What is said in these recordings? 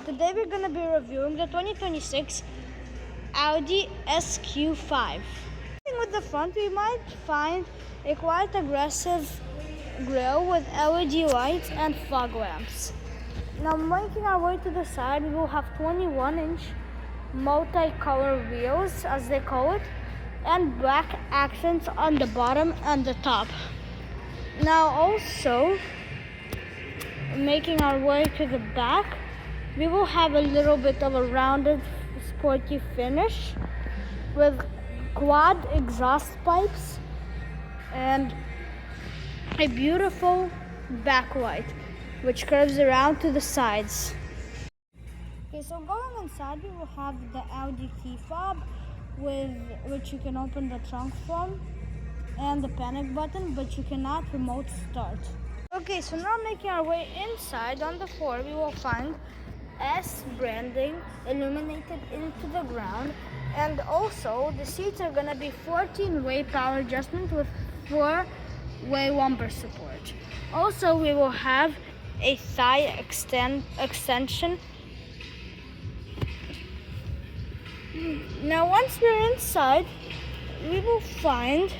Today we're going to be reviewing the 2026 Audi SQ5. With the front, we might find a quite aggressive grille with LED lights and fog lamps. Now making our way to the side, we will have 21-inch multi-color wheels, as they call it, and black accents on the bottom and the top. Now also, making our way to the back, we will have a little bit of a rounded, sporty finish with quad exhaust pipes and a beautiful backlight which curves around to the sides. Okay, so going inside, we will have the Audi key fob with which you can open the trunk from, and the panic button, but you cannot remote start. Okay, so now making our way inside, on the floor we will find S branding illuminated into the ground, and also the seats are gonna be 14-way power adjustment with 4-way lumbar support. Also, we will have a thigh extension. Now once we're inside, we will find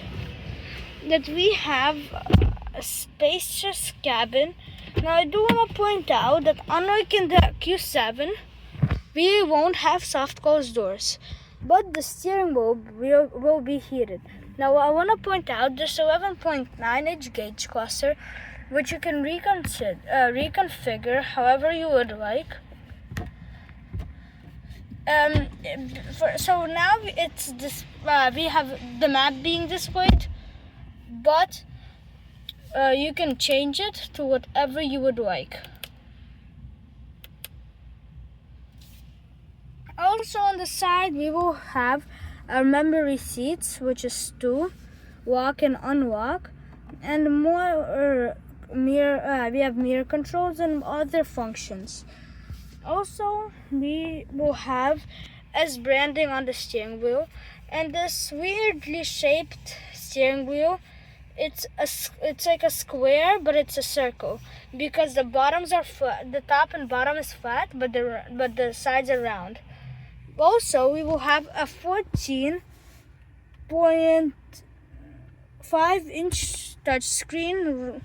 that we have a spacious cabin. Now I do want to point out that unlike in the Q7, we won't have soft closed doors, but the steering wheel will be heated. Now I want to point out this 11.9-inch gauge cluster, which you can reconfigure however you would like. So now it's this. We have the map being displayed, but you can change it to whatever you would like. Also on the side, we will have our memory seats, which is 2, lock and unlock, and more mirror. We have mirror controls and other functions. Also, we will have S branding on the steering wheel, and this weirdly shaped steering wheel. It's like a square, but it's a circle because the bottoms are flat. The top and bottom is flat, but the sides are round. Also, we will have a 14.5-inch touchscreen,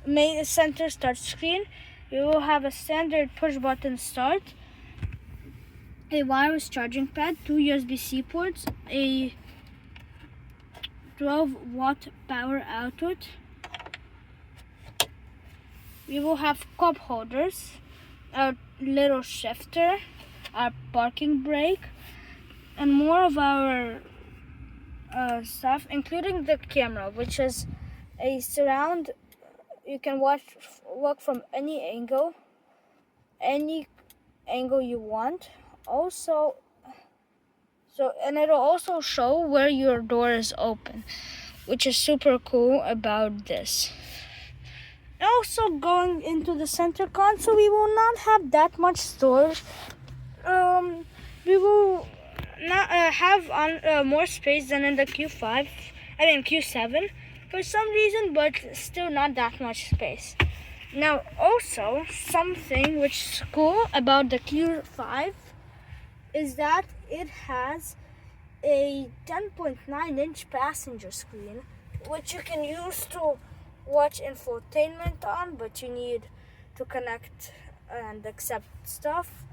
main center touchscreen. We will have a standard push-button start, a wireless charging pad, 2 USB-C ports, a 12-watt power output. We will have cup holders, our little shifter, our parking brake, and more of our stuff, including the camera, which is a surround. You can walk from any angle you want. Also, and it'll also show where your door is open, which is super cool about this. Also, going into the center console, we will not have that much storage. We will not have more space than in the Q7 for some reason, but still not that much space. Now, also something which is cool about the Q5 is that it has a 10.9-inch passenger screen, which you can use to watch infotainment on, but you need to connect and accept stuff.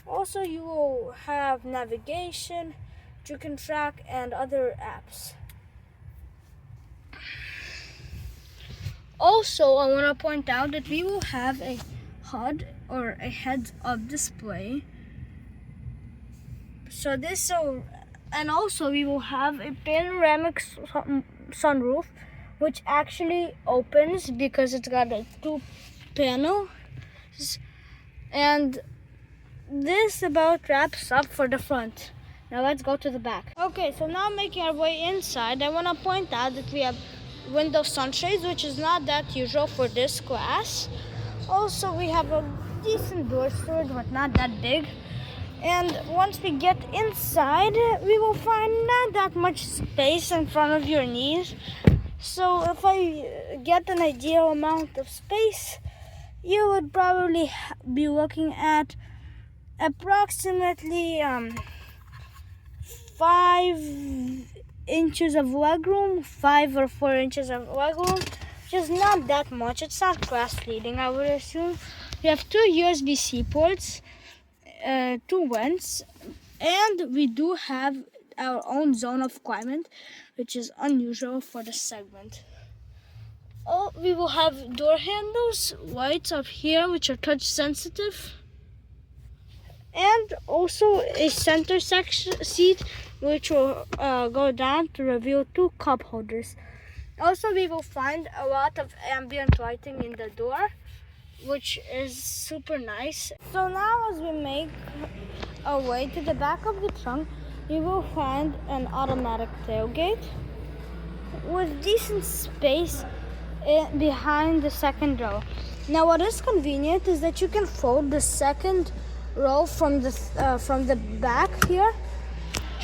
Also, you will have navigation, which you can track, and other apps. Also, I want to point out that we will have a HUD, or a heads-up display. And also we will have a panoramic sunroof, which actually opens because it's got a 2 panels. And this about wraps up for the front. Now let's go to the back. Okay, so now making our way inside, I want to point out that we have window sunshades, which is not that usual for this class. Also, we have a decent door storage, but not that big. And once we get inside, we will find not that much space in front of your knees. So if I get an ideal amount of space, you would probably be looking at approximately 5 inches of legroom, 5 or 4 inches of legroom, which is not that much. It's not glass leading, I would assume. We have 2 USB-C ports, 2 vents, and we do have our own zone of climate, which is unusual for the segment. Oh, we will have door handles, lights up here, which are touch sensitive, and also a center section seat, which will go down to reveal 2 cup holders. Also, we will find a lot of ambient lighting in the door, which is super nice. So now, as we make our way to the back of the trunk, we will find an automatic tailgate with decent space behind the second row. Now, what is convenient is that you can fold the second row from the back here,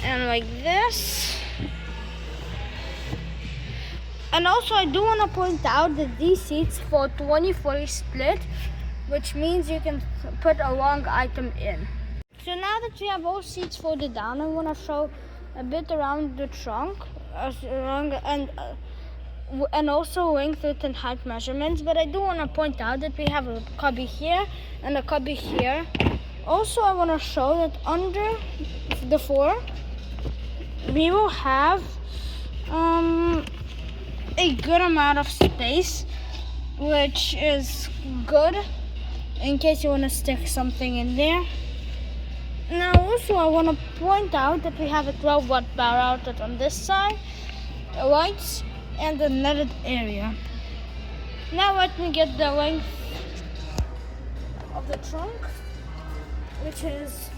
and like this. And also, I do want to point out that these seats fold 20-40 split, which means you can put a long item in. So now that we have all seats folded down, I want to show a bit around the trunk, and also length, width, and height measurements. But I do want to point out that we have a cubby here and a cubby here. Also, I want to show that under the floor, we will have a good amount of space, which is good in case you want to stick something in there. Now, also, I want to point out that we have a 12-watt power outlet on this side, lights, and a netted area. Now, let me get the length of the trunk, which is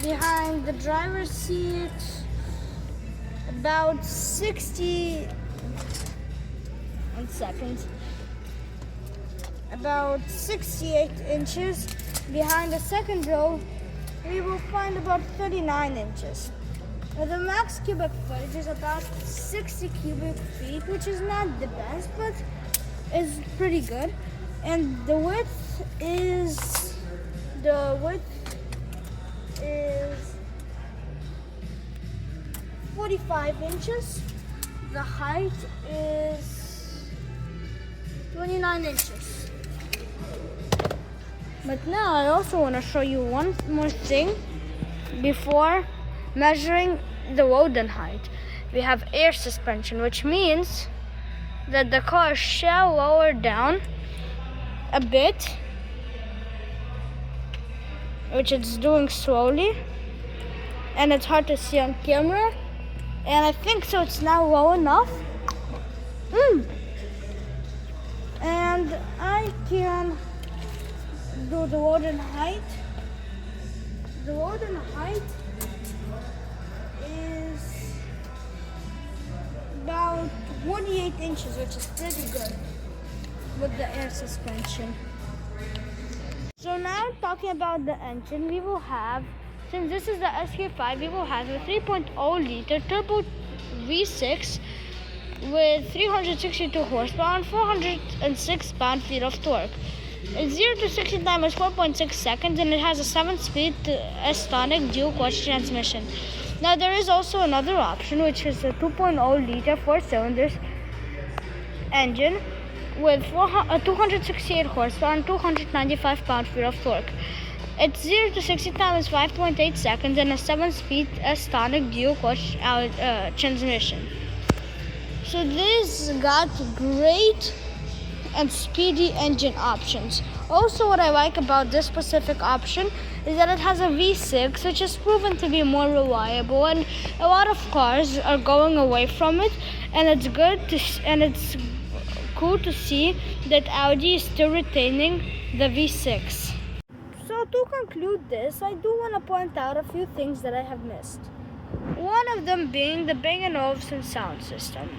behind the driver's seat, about 68 inches. Behind the second row, we will find about 39 inches. Now, the max cubic footage is about 60 cubic feet, which is not the best, but is pretty good. And the width is 45 inches. The height is 29 inches. But now I also want to show you one more thing before measuring the load and height. We have air suspension, which means that the car shall lower down a bit, which it's doing slowly, and it's hard to see on camera, and I think so it's now low enough. And I can do the load and height. The load and height is about 28 inches, which is pretty good with the air suspension. So now, talking about the engine, we will have, since this is the SQ5, we will have a 3.0 liter turbo V6 with 362 horsepower and 406 pound-feet of torque. It's 0 to 60 time is 4.6 seconds, and it has a 7-speed S-tonic dual-clutch transmission. Now, there is also another option, which is a 2.0 liter 4-cylinder engine with 268 horsepower and 295 pound-feet of torque. It's 0 to 60 time is 5.8 seconds, and a 7-speed S-tonic dual-clutch transmission. So this got great and speedy engine options. Also, what I like about this specific option is that it has a V6, which has proven to be more reliable, and a lot of cars are going away from it, and it's cool to see that Audi is still retaining the V6. So to conclude this, I do want to point out a few things that I have missed. One of them being the Bang & Olufsen sound system.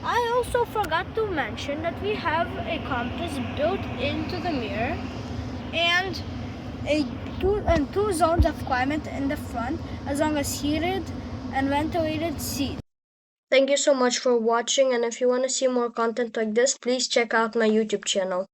I also forgot to mention that we have a compass built into the mirror and two zones of climate in the front, as long as heated and ventilated seats. Thank you so much for watching, and if you want to see more content like this, please check out my YouTube channel.